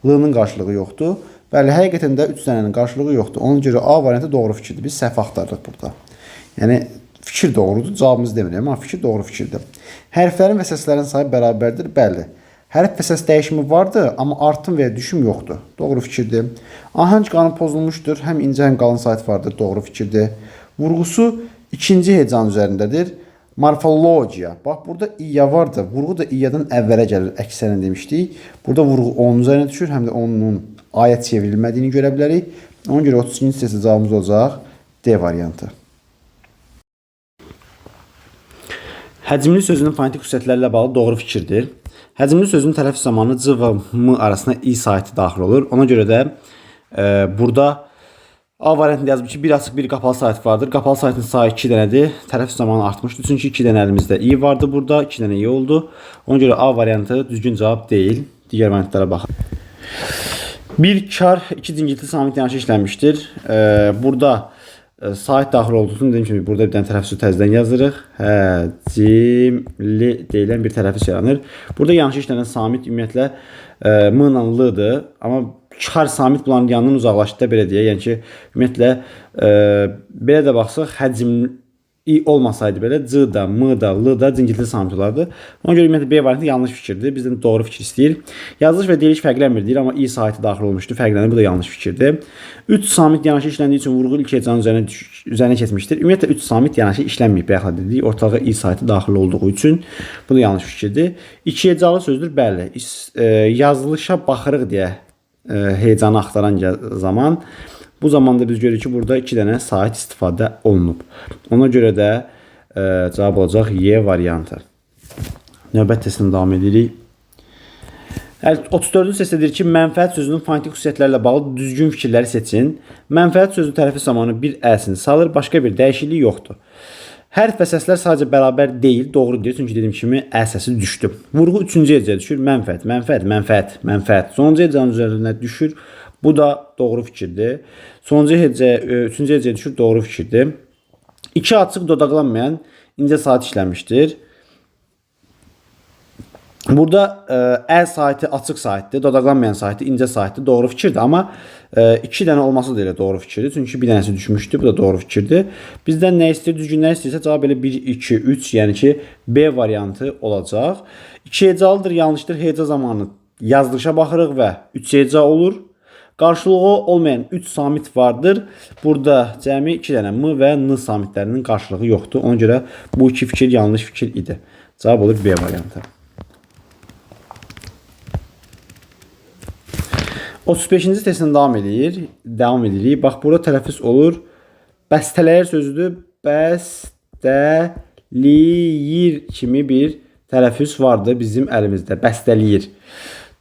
l-nın qarşılığı yoxdur. Bəli, həqiqətən də 3 dənənin qarşılığı yoxdur. Ona görə A variantı doğru fikirdir. Biz səhv axtarırıq burada. Yəni, fikir doğrudur, cavabımız demirəm, amma fikir doğru fikirdir. Hərflərin və səslərin sayı bərabərdir, bəli. Hərf və səs dəyişimi vardır, amma artım və ya düşüm yoxdur. Doğru fikirdir. Ahəng qanunu pozulmuşdur. Həm incə, həm qalın sayt vardır. Doğru fikirdir. Vurğusu ikinci hecan üzərindədir. Morfologiya. Bax, burada iya vardır. Vurğu da iyadan əvvələ gəlir. Əksərən demişdik. Burada vurğu onun üzərinə düşür. Həm də onun ayət çevrilmədiyini görə bilərik. Ona görə 32-ci testdə cavabımız olacaq D variantı. Həcmli sözünün fonetik xüsusiyyətləri ilə bağlı doğru fikirdir. Həcmli sözün tələffüz zamanı C və M arasında i saiti daxil olur. Ona görə də burada A variantında yazılıb ki, bir açıq, bir qapalı sait vardır. Qapalı saitin sayı 2 dənədir. Tələffüz zamanı artmışdır. Çünki 2 dənə əlimizdə i vardı burada. 2 dənə i oldu. Ona görə A variantı düzgün cavab deyil. Digər variantlara baxın. Bir kar, 2 zingiltili samit yanlış işlənmişdir. Burada sait daxil olduğunu dediyim kimi burada bir dənə tələffüzü təzədən yazırıq. Həcmli deyilən bir tələffüz yaranır. Burada yanlış işlənən samit ümumiyyətlə m ilə l-dır. Amma kar samit bunların yanından uzaqlaşdı da belə deyək. Yəni ki, ümumiyyətlə belə də baxsaq, həcm i olmasaydı belə c da, m da, l da cingiltili samit olardı. Ona görə ümumiyyətlə B variantı yanlış fikirdir. Bizdən doğru fikir istəyir. Yazılış və deyiliş fərqlənmir deyir, amma i saiti daxil olmuşdu. Fərqlənir. Bu da yanlış fikirdir. 3 samit yanaşı işləndiyi üçün vurğu ilk hecanın üzərinə keçmişdir. Ümumiyyətlə 3 samit yanaşı işlənməyib. Bayaqla dedik. Ortalığa i saiti daxil olduğu üçün bu da yanlış fikirdir. 2 hecalı sözdür. Bəli. Yazılışa baxırıq deyə hecanı axtaran zaman bu zamanda biz görürük ki, burada 2 dənə sait istifadə olunub. Ona görə də cavab olacaq Y variantı. Növbət testini davam edirik. 34-cü testdə deyir ki, mənfəət sözünün fonetik xüsusiyyətlərlə bağlı düzgün fikirləri seçin. Mənfəət sözü tərəfi zamanı bir əsini salır, başqa bir dəyişiklik yoxdur. Hərf və səslər sadəcə bərabər deyil, doğru deyir. Çünki dediyim kimi ə səsi düşdü. Vurğu 3-cü hecəyə düşür. Mənfəət, mənfəət, mənfəət, mənfəət. Sonuncu hecənin üzərində düşür. Bu da doğru fikirdir. Sonuncu hecə, 3-cü hecəyə düşür. Doğru fikirdir. 2 açıq dodaqlanmayan incə saat işlənmişdir. Burada ə saiti açıq saitdir, dodaqlanmayan saiti incə saitdir. Doğru fikirdir. Amma 2 dənə olması da elə doğru fikirdir. Çünki bir dənəsi düşmüşdür. Bu da doğru fikirdir. Bizdən nə istəyir? Düzgünlər istəyirsə cavab elə 1, 2, 3, yəni ki B variantı olacaq. 2 hecalıdır, yanlışdır. Heca zamanı yazılışa baxırıq və 3 heca olur. Qarşılığı olmayan 3 samit vardır. Burada cəmi 2 dənə M və N samitlərinin qarşılığı yoxdur. Ona görə bu iki fikir yanlış fikir idi. Cavab olur B variantı. 35-ci testdən davam edirik. Bax, burada tələffüz olur. Bəstələyir sözüdür. Bəstəliyir kimi bir tələffüz vardı bizim əlimizdə. Bəstəliyir.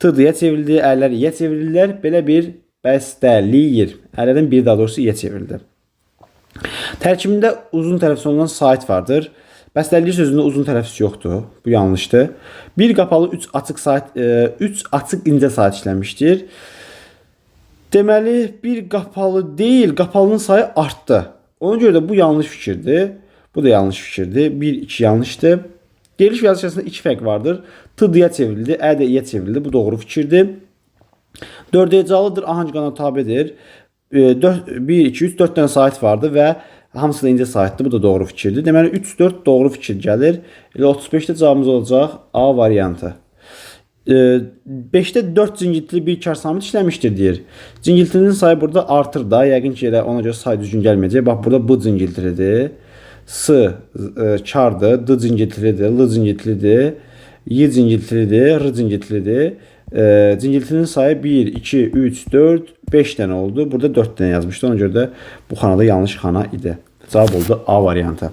T-dıya çevrildi, ərlər iyə çevrilirlər. Belə bir bəstəliyir. Ərlərdən biri daha doğrusu iyə çevrildi. Tərkibində uzun tələffüz olunan sait vardır. Bəstəliyir sözündə uzun tələffüz yoxdur. Bu yanlışdır. Bir qapalı 3 açıq incə sait işlənmişdir. Deməli, bir qapalı deyil, qapalının sayı artdı. Ona görə də bu yanlış fikirdir. Bu da yanlış fikirdir. 1, 2 yanlışdır. Geliş və yazılış arasında 2 fərq vardır. T-dıya çevrildi, ə də iyə çevrildi. Bu doğru fikirdir. 4 hecalıdır, ahanc qana tabidir. 1, 2, 3, 4 dənə sait vardır və hamısı da incə saitdir. Bu da doğru fikirdir. Deməli, 3, 4 doğru fikir gəlir. Elə 35-də cavabımız olacaq A variantı. 5-də 4 cingiltili bir kar samit işləmişdir deyir. Cingiltilinin sayı burada artır da. Yəqin ki, elə ona görə say düzgün gəlməyəcək. Bax, burada B cingiltilidir. S kardır. D cingiltilidir. L cingiltilidir. Y cingiltilidir. R cingiltilidir. Cingiltilinin sayı 1, 2, 3, 4, 5 dənə oldu. Burada 4 dənə yazmışdı. Ona görə də bu xanada yanlış xana idi. Cavab oldu A variantı.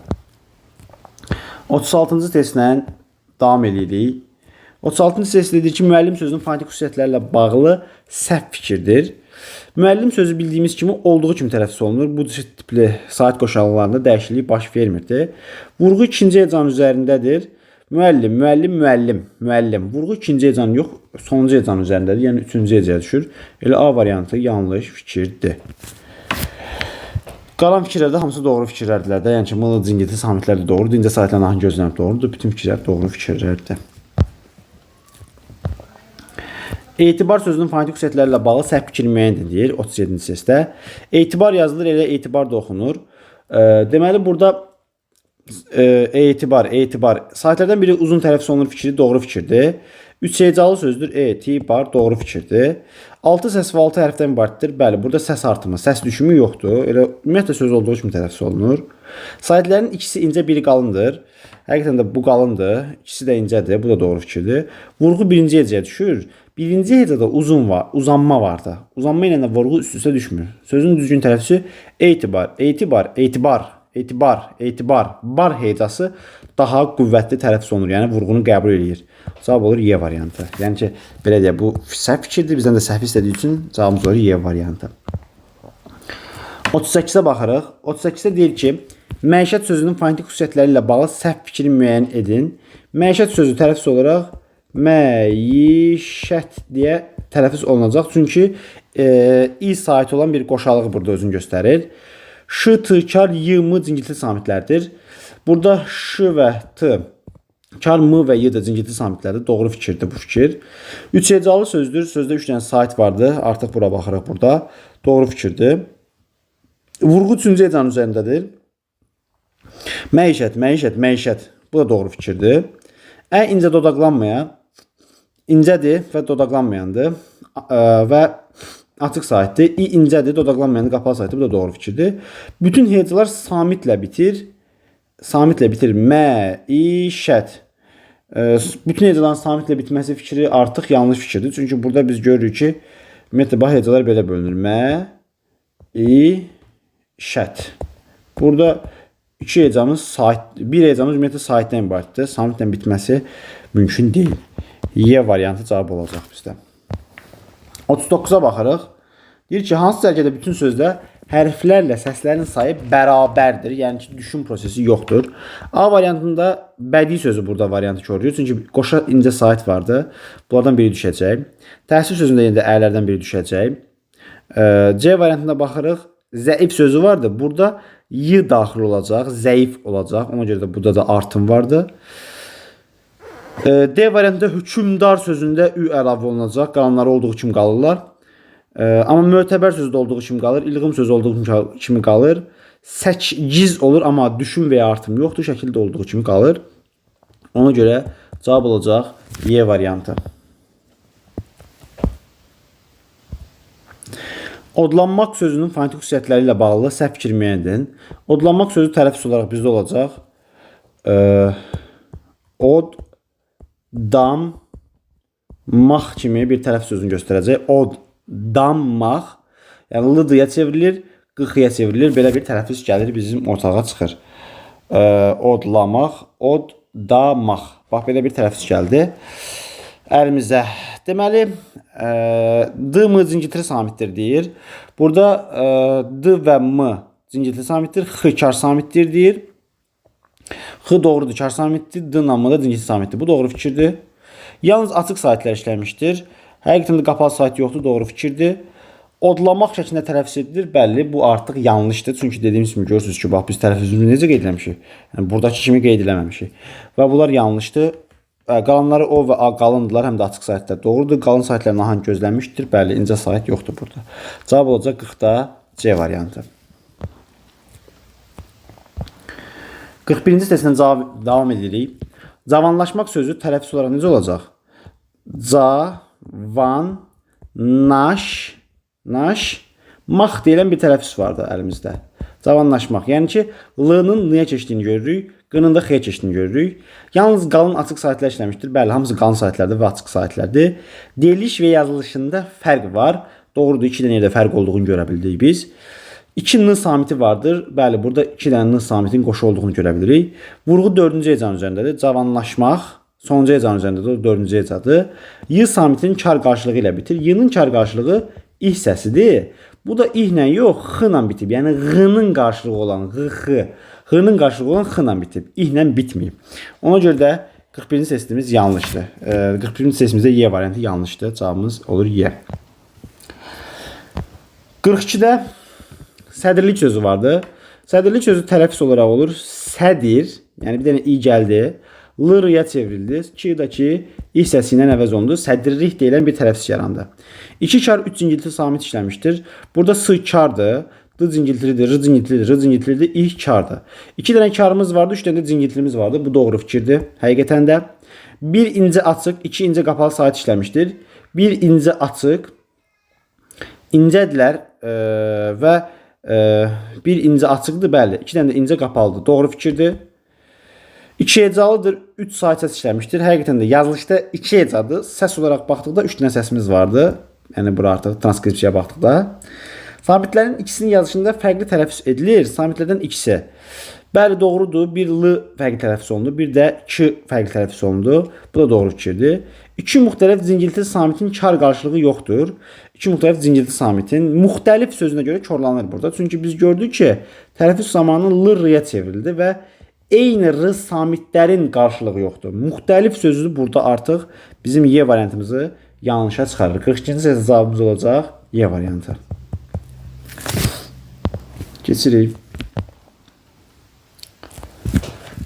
36-cı testlə davam edirik. 36-cı test deyir ki, müəllim sözünün fonetik xüsusiyyətlərlə bağlı səhv fikirdir. Müəllim sözü bildiyimiz kimi olduğu kimi tələffüz olunur. Bu tipli sait qoşallarında dəyişiklik baş vermirdi. Vurğu ikinci hecanın üzərindədir. Müəllim, müəllim, müəllim, müəllim. Vurğu ikinci hecanın yox, sonuncu hecanın üzərindədir. Yəni üçüncü hecaya düşür. Elə A variantı yanlış fikirdir. Qalan fikirlərdə hamısı doğru fikirlərdir. Yəni ki, mılı cingilti samitlər də doğrudur. İncə saitlərin ahın gözlənib doğrudur. Bütün fikirlər doğru fikirlərdir. Etibar sözünün fonetik xüsusiyyətlərlə bağlı səhv fikir müəyyən edilir 37-ci testdə. Etibar yazılır, elə etibar da oxunur. Deməli, burada etibar. Saitlərdən biri uzun tələffüz olunur fikri doğru fikirdir. 3 hecalı sözdür. Etibar doğru fikirdir. 6 səs və 6 hərfdən ibarətdir. Bəli, burada səs artımı, səs düşümü yoxdur. Elə ümumiyyətlə söz olduğu kimi tələffüz olunur. Saitlərin ikisi incə, biri qalındır. Həqiqətən də bu qalındır. İkisi də incədir. Bu da doğru fikirdir. Vurğu birinci hecəyə düşür. Birinci hecədə uzanma vardı. Uzanma ilə də vurğu üst-üstə düşmür. Sözün düzgün tələffüzü etibar. Bar hecası daha qüvvətli tələffüz olunur. Yəni vurğunu qəbul edir. Cavab olur Y variantı. Yəni ki, belə deyək, bu səhv fikirdir. Bizdən də səhv istədiyi üçün cavabımız olur Y variantı. 38-ə baxırıq. 38-də deyir ki, məişət sözünün fonetik xüsusiyyətləri ilə bağlı səhv fikri müəyyən edin. Məişət sözü tələffüz olaraq məişət deyə tələffüz olunacaq. Çünki i sait olan bir qoşalıq burada özünü göstərir. Ş, t, kar, y, m cingiltili samitlərdir. Burada ş və t, kar, m və y də cingiltili samitlərdir. Doğru fikirdir bu fikir. 3 hecalı sözdür. Sözdə 3 dənə sait vardı. Artıq bura baxırıq burada. Doğru fikirdir. Vurğu 3-cü hecanın üzərindədir. Məişət, məişət, məişət. Bu da doğru fikirdir. İncə dodaqlanmayan incədir və dodaqlanmayandır. Və açıq saitdir. İncədir, dodaqlanmayandır, qapalı saitdir. Bu da doğru fikirdir. Bütün hecalar samitlə bitir. Samitlə bitir. Məişət. Bütün hecaların samitlə bitməsi fikri artıq yanlış fikirdir. Çünki burada biz görürük ki, ümumiyyətlə hecalar belə bölünür. Məişət. Burada iki hecamız sait, bir hecamız ümumiyyətlə saitdən ibarətdir. Samitlə bitməsi mümkün deyil. Y variantı cavab olacaq bizdə. 39-a baxırıq. Deyir ki, hansı cərgədə bütün sözdə hərflərlə səslərin sayı bərabərdir. Yəni ki, düşün prosesi yoxdur. A variantında bədii sözü burada variantı görürük. Çünki qoşa incə sait vardı. Bunlardan biri düşəcək. Təhsil sözündə yenə də ərlərdən biri düşəcək. C variantına baxırıq. Zəif sözü vardı. Burada y daxil olacaq, zəif olacaq. Ona görə də burada da artım vardı. D variantında hökümdar sözündə ü əlavə olunacaq. Qalanları olduğu kimi qalırlar. Amma mötəbər sözü olduğu kimi qalır. İlğim sözü olduğu kimi qalır. Səkciz olur, amma düşün və ya artım yoxdur. Şəkildə olduğu kimi qalır. Ona görə cavab olacaq Y variantı. Odlanmaq sözünün fonetik xüsusiyyətləri ilə bağlı səhv fikir müəyyən edin. Odlanmaq sözü tələffüz olaraq bizdə olacaq. Od, dam, maq kimi bir tələffüz sözünü göstərəcək. Od, dam, maq. Yəni l-dıya çevrilir, qıxıya çevrilir. Belə bir tələffüz gəlir, bizim ortağa çıxır. Odlamaq, od, damaq. Bax, belə bir tələffüz gəldi əlimizə. Deməli, d, m cingiltili samitdir deyir. Burada d və m cingiltili samitdir, x kar samitdir deyir. X doğrudur, kar samitdir, d ilə m da cingiltili samitdir. Bu doğru fikirdir. Yalnız açıq saitlər işləmişdir. Həqiqətən də qapalı sait yoxdur, doğru fikirdir. Odlamaq şəklində tələffüz edilir. Bəli, bu artıq yanlışdır. Çünki dediyimiz kimi görürsünüz ki, bax biz tələffüzümüzü necə qeyd eləmişik? Yəni buradakı kimi qeyd eləməmişik. Və bunlar yanlışdır. Qalanları o və a qalındılar, həm də açıq saitlər doğrudur. Qalın saitlər nahang gözlənmişdir. Bəli, incə sait yoxdur burada. Cavab olacaq 40-da C variantı. 41-ci testindən davam edirik. Cavanlaşmaq sözü tələffüz olaraq necə olacaq? Cavan, naş, maq deyilən bir tələffüz vardı əlimizdə. Cavanlaşmaq. Yəni ki, l-nın n-yə keçdiyini görürük, qının da x-yə keçdiyini görürük. Yalnız qalın açıq saitlər işləmişdir. Bəli, hamısı qalın saitlərdir və açıq saitlərdir. Deyiliş və yazılışında fərq var. Doğrudur, 2 dənə yerdə fərq olduğunu görə bildik biz. 2 n samiti vardır. Bəli, burada 2 dənə n samitin qoşu olduğunu görə bilirik. Vurğu 4-cü hecanın üzərindədir. Cavanlaşmaq sonuncu hecanın üzərindədir. O 4-cü hecadır. Y samitinin kar qarşılığı ilə bitir. Y-nin kar qarşılığı ih səsidir. Bu da ihlə yox, x-la bitib. Yəni g-nin qarşılığı olan x-nin qarşılığı olan x-la bitib. İhlə bitməyib. Ona görə də 41-ci testimiz yanlışdır. 41-ci testimizdə Y variantı yanlışdır. Cavabımız olur Y. 42-də sədirlik sözü vardı. Sədirlik sözü tələffüz olaraq olur. Sədir, yəni bir dənə i gəldi. L-rıya çevrildi. Ki-daki i səsi ilə əvəz olundu. Sədirlik deyilən bir tələffüz yarandı. 2 kar 3 cingiltili samit işləmişdir. Burada s kardır. D cingiltilidir, r cingiltilidir, r cingiltilidir, i kardır. 2 dənə karımız vardı, 3 dənə də cingiltilimiz vardı. Bu doğru fikirdir. Həqiqətən də 1 incə açıq, 2 incə qapalı sait işləmişdir. 1 incə açıq, incədirlər və 1 incə açıqdır, bəli. 2 dənə də incə qapalıdır. Doğru fikirdir. 2 hecalıdır, 3 sait səs işləmişdir. Həqiqətən də yazılışda 2 hecadır. Səs olaraq baxdıqda 3 dənə səsimiz vardı. Yəni bura artıq transkripsiyaya baxdıqda. Samitlərin ikisinin yazılışında fərqli tələffüz edilir. Samitlərdən ikisi. Bəli, doğrudur. Bir l fərqli tələffüz olundu, bir də 2 fərqli tələffüz olundu. Bu da doğru fikirdir. 2 müxtəlif cingiltili samitin kar qarşılığı yoxdur. 2 müxtəlif cingiltili samitin müxtəlif sözünə görə korlanır burada. Çünki biz gördük ki, tələffüz zamanı l-rıya çevrildi və eyni r samitlərin qarşılığı yoxdur. Müxtəlif sözü burada artıq bizim Y variantımızı yanlışa çıxarır. 42-ci səs cavabımız olacaq Y variantı. Keçirik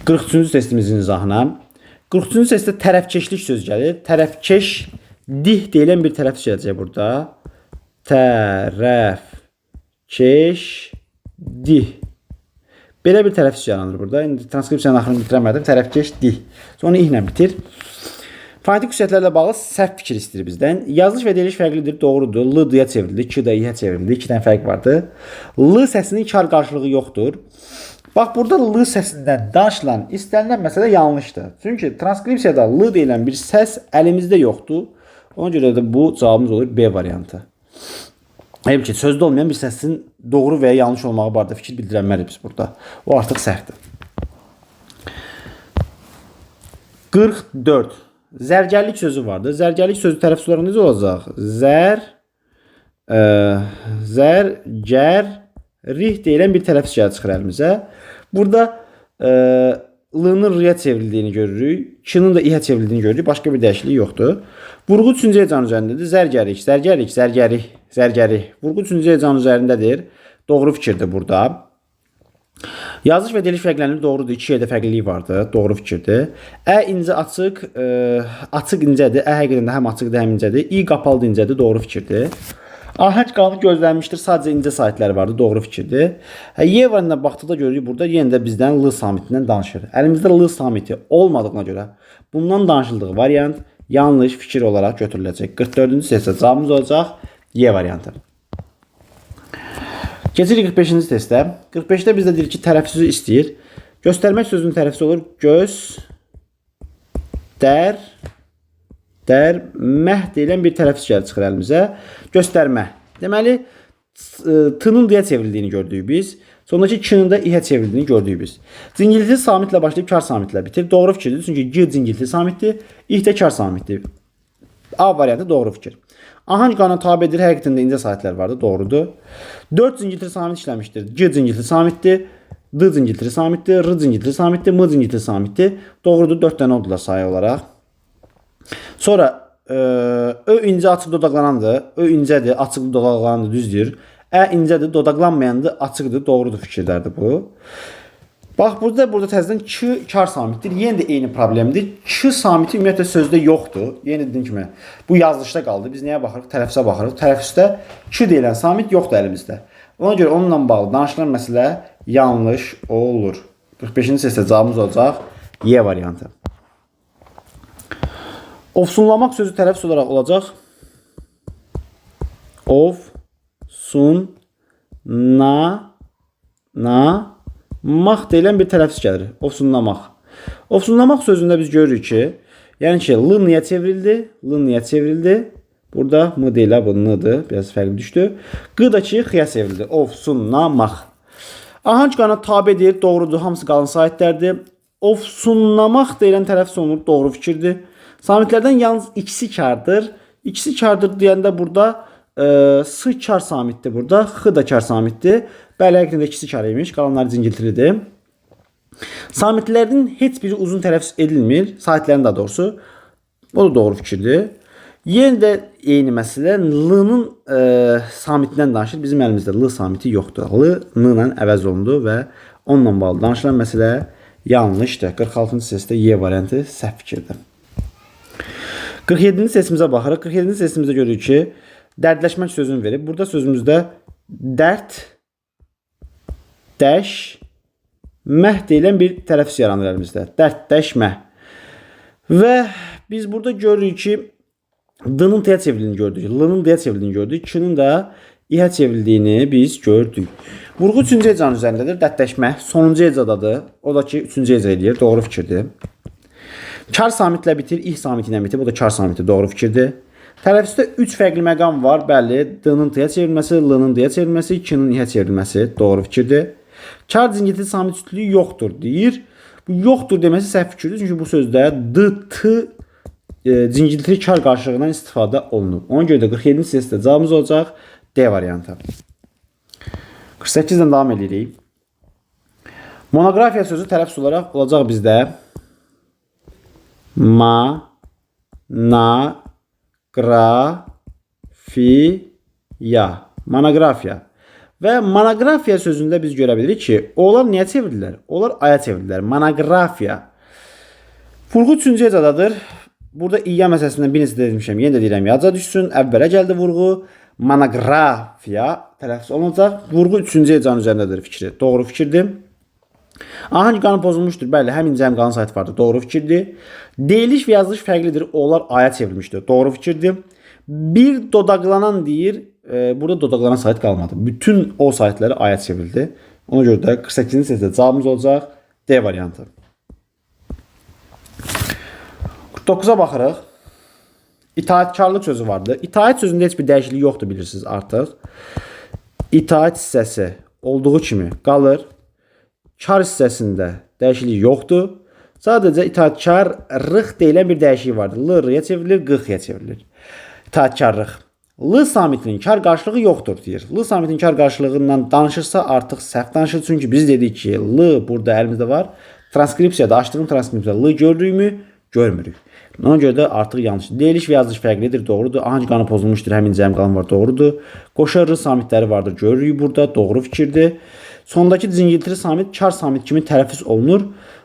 43-cü testimizin izahına. 43-cü testdə tərəfkeşlik söz gəlir. Tərəfkeş dih deyilən bir tələffüz gələcək burada. Tərəfkeş dih. Belə bir tələffüz yaranır burada. İndi transkripsiyanın axırını bitirəmədim. Tərəfkeş dil. Sonra i ilə bitir. Fonetik xüsusiyyətlərlə bağlı səhv fikir istəyir bizdən. Yazılış və deyiliş fərqlidir, doğrudur. L d-yə çevrildi, k da i-yə çevrildi. 2 dənə fərq vardı. L səsinin kar qarşılığı yoxdur. Bax, burada L səsindən danışılan, istənilən məsələ yanlışdır. Çünki transkripsiyada L deyilən bir səs əlimizdə yoxdur. Ona görə də bu cavabımız olur B variantı. Halbuki sözdə olmayan bir səsin doğru və ya yanlış olmağı barədə fikir bildirənmərik biz burada. O artıq səhvdir. 44. Zərgərlik sözü vardır. Zərgərlik sözü tərəfsiz olaraq necə olacaq? Zərgərih deyilən bir tərəfsiz gəlir çıxır əlimizə. Burada L-nın R-yə çevrildiyini görürük. K-nın da I-yə çevrildiyini görürük. Başqa bir dəyişiklik yoxdur. Vurğu 3-cü hecan üzərindədir. Zərgərik. Vurğu 3-cü hecan üzərindədir. Doğru fikirdir burada. Yazılış və deyiliş fərqlənir, doğrudur. 2 yerdə fərqlilik vardır. Doğru fikirdir. İncə açıq, açıq incədir. Həqiqətən də həm açıqdır, həm incədir. İ qapalıdır, incədir. Doğru fikirdir. Ahəng qalanı gözlənmişdir. Sadəcə incə saitləri vardır. Doğru fikirdir. Y variantına baxdıqda görürük burada yenə də bizdən L samitindən danışır. Əlimizdə L samiti olmadığına görə bundan danışıldığı variant yanlış fikir olaraq götürüləcək. 44-cü testdə cavabımız olacaq Y variantı. Keçirik 45-ci testdə. 45-də bizdə deyir ki, tərəffüzü istəyir. Göstərmək sözünün tərəffüzü olur. Göstərmək deyilən bir tərəffüz gəlir çıxır əlimizə. Göstərmə. Deməli, t-nın d-yə çevrildiyini gördük biz. Sondakı k-nın da i-yə çevrildiyini gördük biz. Cingilti samitlə başlayıb kar samitlə bitir. Doğru fikirdir. Çünki g cingilti samitdir. I də kar samitdir. A variantı doğru fikir. Ahəng qanuna tabedir. Həqiqətən də incə saitlər vardır. Doğrudur. 4 cingiltili samit işləmişdir. G cingiltili samitdir. D cingiltili samitdir. R cingiltili samitdir. M cingiltili samitdir. Doğrudur. 4 dənə oldular sayı olaraq. Sonra Ö incə açıq dodaqlanandır. Ö incədir, açıq dodaqlanandır, düzdür. İncədir, dodaqlanmayandır, açıqdır, doğrudur fikirlərdir bu. Bax, burada təzədən k kar samitdir. Yenə də eyni problemdir. K samiti ümumiyyətlə sözdə yoxdur. Yenə dediyim kimi, bu yazılışda qaldı. Biz nəyə baxırıq? Tərəffüzə baxırıq. Tərəffüzdə k deyilən samit yoxdur əlimizdə. Ona görə onunla bağlı danışılan məsələ yanlış olur. 45-ci testdə cavabımız olacaq Y variantı. Ofsunlamaq sözü tərəffüz olaraq olacaq. Maq deyilən bir tərəffüz gəlir. Ofsunlamaq. Ofsunlamaq sözündə biz görürük ki, yəni ki, L niyə çevrildi? Burada M deyilə, bu N-dır. Biraz fərqli düşdü. Q da ki, X-yə çevrildi. Ofsunlamaq. Ahəng qanuna tabedir. Doğrudur. Hamısı qalın saitlərdir. Ofsunlamaq deyilən tərəffüz olunur. Doğru fikirdir. Samitlərdən yalnız ikisi kardır. İkisi kardır deyəndə burada S kar samitdir burada. X da kar samitdir. Bəli, həqiqətən də ikisi kar imiş. Qalanlar cingiltilidir. Samitlərdən heç biri uzun tərəffüz edilmir. Saitlərin daha doğrusu. O da doğru fikirdir. Yenə də eyni məsələ L-nın samitindən danışır. Bizim əlimizdə L samiti yoxdur. L N-la əvəz olundu və onunla bağlı danışılan məsələ yanlışdır. 46-cı testdə Y variantı səhv fikirdir. 47-ci testimizə baxırıq. 47-ci testimizdə görürük ki, dərdləşmək sözünü verib. Burada sözümüzdə dərdləşmək deyilən bir tərəffüz yaranır əlimizdə. Dərdləşmək. Və biz burada görürük ki, D-nın T-yə çevrildiyini gördük. L-nın D-yə çevrildiyini gördük. K-nın da I-yə çevrildiyini biz gördük. Vurğu 3-cü hecan üzərindədir. Dərdləşmək. Sonuncu hecadadır. O da ki, 3-cü heca edir. Doğru fikirdir. Kar samitlə bitir, I samiti ilə bitir. Bu da kar samiti. Doğru fikirdir. Tərəffüzdə 3 fərqli məqam var. Bəli, D-nın T-yə çevrilməsi, L-nın D-yə çevrilməsi, K-nın I-yə çevrilməsi. Doğru fikirdir. Kar cingilti samit üstlüyü yoxdur deyir. Bu yoxdur deməsi səhv fikirdir. Çünki bu sözdə D-T cingiltili kar qarşılığından istifadə olunub. Ona görə də 47-ci testdə cavabımız olacaq D variantı. 48-dən davam edirik. Monografiya sözü tərəffüz olaraq olacaq bizdə monografiya. Və monografiya sözündə biz görə bilirik ki, onlar niyə çevrilirlər? Onlar aya çevrilirlər. Monografiya. Vurğu 3-cü hecadadır. Burada İya məsələsindən bir neçə demişəm. Yenə də deyirəm, yaca düşsün. Əvvələ gəldi vurğu. Monografiya tərəffüz olunacaq. Vurğu 3-cü hecanın üzərindədir fikri. Doğru fikirdir. Hangi qanun pozulmuşdur? Bəli, həm incə həm qalın sayt vardır. Doğru fikirdir. Deyiliş və yazılış fərqlidir. Onlar aya çevrilmişdir. Doğru fikirdir. Bir dodaqlanan deyir. Burada dodaqlanan sayt qalmadı. Bütün o saytları aya çevrildi. Ona görə də 48-ci səsdə cavabımız olacaq D variantı. 49-a baxırıq. İtaatkarlıq sözü vardı. İtaat sözündə heç bir dəyişiklik yoxdur bilirsiniz artıq. İtaat hissəsi olduğu kimi qalır. Kar hissəsində dəyişiklik yoxdur. Sadəcə itaatkarlıq deyilən bir dəyişiklik vardır. L-rıya çevrilir, qıxıya çevrilir. İtaatkarlıq. L samitinin kar qarşılığı yoxdur deyir. L samitinin kar qarşılığından danışırsa artıq səhv danışır. Çünki biz dedik ki, L burada əlimizdə var. Transkripsiyada, açdığım transkripsiyada L görürükmü? Görmürük. Ona görə də artıq yanlışdır. Deyiliş və yazılış fərqlidir, doğrudur. Hangi qanun pozulmuşdur? Həmin cəm qanun var, doğrudur. Qoşa R samitləri vardır, görürük burada. Doğru fikirdir. Sondakı cingiltili samit kar samit kimi tələffüz olunur.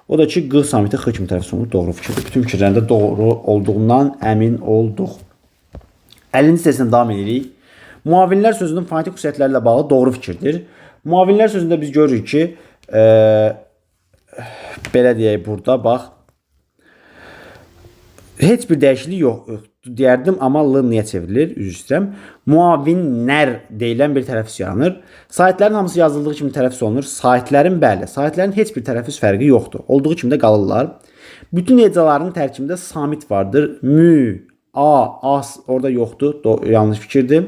O da ki, Q samiti X kimi tələffüz olunur. Doğru fikirdir. Bütün fikirlərində doğru olduğundan əmin olduq. 50-ci hissəsindən davam edirik. Muavinlər sözünün fonetik xüsusiyyətləri ilə bağlı doğru fikirdir. Muavinlər sözündə biz görürük ki, belə deyək burada, bax, heç bir dəyişiklik yox deyərdim, amma L niyə çevrilir? Üzr istəyirəm. Muavinlər deyilən bir tələffüz yaranır. Saytlərin hamısı yazıldığı kimi tələffüz olunur. Saytlərin bəli, saytlərin heç bir tələffüz fərqi yoxdur. Olduğu kimi də qalırlar. Bütün hecaların tərkibində samit vardır. Mü, A, as orada yoxdur. Yanlış fikirdir.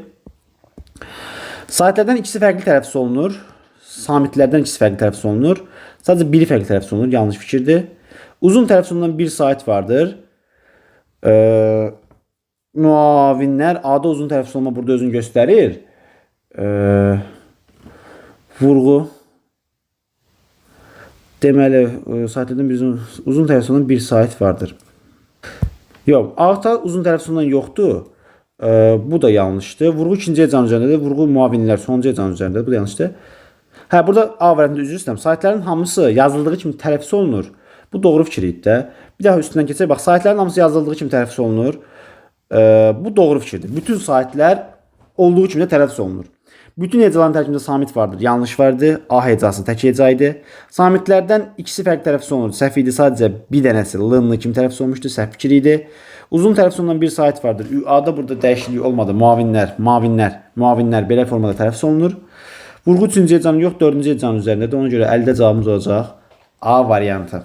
Saytlərdən ikisi fərqli tələffüz olunur. Samitlərdən ikisi fərqli tələffüz olunur. Sadəcə biri fərqli tələffüz olunur. Yanlış fikirdir. Uzun tələffüz olunan bir sayt vardır. Muavinlər A-da uzun tələffüz olma burada özünü göstərir. Vurğu. Deməli, saytlərdən bir uzun tələffüz olunan bir sayt vardır. Yox, A-da uzun tələffüz olunan yoxdur. Bu da yanlışdır. Vurğu ikinci hecanın üzərindədir. Vurğu muavinlər sonuncu hecanın üzərindədir. Bu da yanlışdır. Hə, burada A variantında üzr istəyirəm. Saytların hamısı yazıldığı kimi tələffüz olunur. Bu doğru fikir idi də. Bir daha üstündən keçək. Bax, saytların hamısı yazıldığı kimi tələffüz olunur. Bu doğru fikirdir. Bütün saytlar olduğu kimi də tələffüz olunur. Bütün hecaların tərkibində samit vardır. Yanlış vardı. A hecası tək heca idi. Samitlərdən ikisi fərqli tələffüz olunur. Səhv idi. Sadəcə bir dənəsi L-nı kimi tələffüz olmuşdu. Səhv fikir idi. Uzun tələffüz olunan bir sayt vardır. A-da burada dəyişiklik olmadı. Muavinlər belə formada tələffüz olunur. Vurğu 3-cü hecanın yox, 4-cü hecanın üzərindədir. Ona görə əldə cavabımız olacaq A variantı.